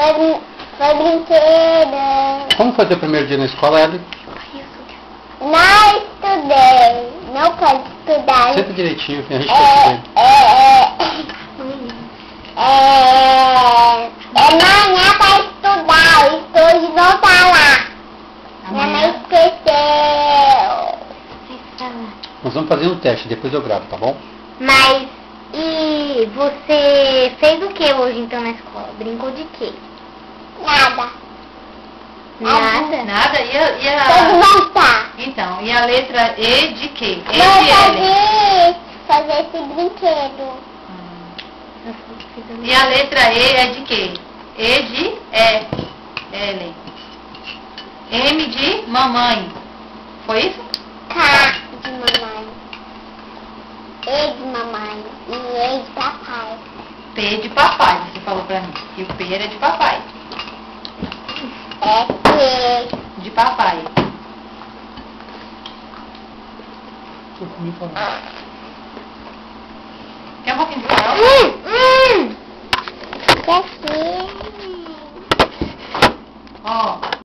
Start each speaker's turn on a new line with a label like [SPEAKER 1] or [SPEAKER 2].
[SPEAKER 1] Foi brinquedo.
[SPEAKER 2] Como foi teu primeiro dia na escola, Ellie?
[SPEAKER 1] Não estudei. Não pode estudar.
[SPEAKER 2] Senta direitinho, que a gente tá
[SPEAKER 1] Amanhã pra estudar. O estudo não tá lá. Minha mãe esqueceu.
[SPEAKER 2] Nós vamos fazer um teste, depois eu gravo, tá bom?
[SPEAKER 1] Mas, e você fez o que hoje então na escola? Brincou de quê? Nada. Nada?
[SPEAKER 3] Nada? E a...
[SPEAKER 1] Pode voltar.
[SPEAKER 3] Então, e a letra E de quê? E
[SPEAKER 1] Vou
[SPEAKER 3] de L.
[SPEAKER 1] fazer esse brinquedo.
[SPEAKER 3] E a letra E é de quê? E de L. M de mamãe. Foi isso?
[SPEAKER 1] K de mamãe. E de mamãe. E E de papai.
[SPEAKER 3] P de papai, você falou pra mim. E o P era de papai.
[SPEAKER 1] É Q.
[SPEAKER 3] De papai. Quer um pouquinho de sal?
[SPEAKER 1] Que aqui.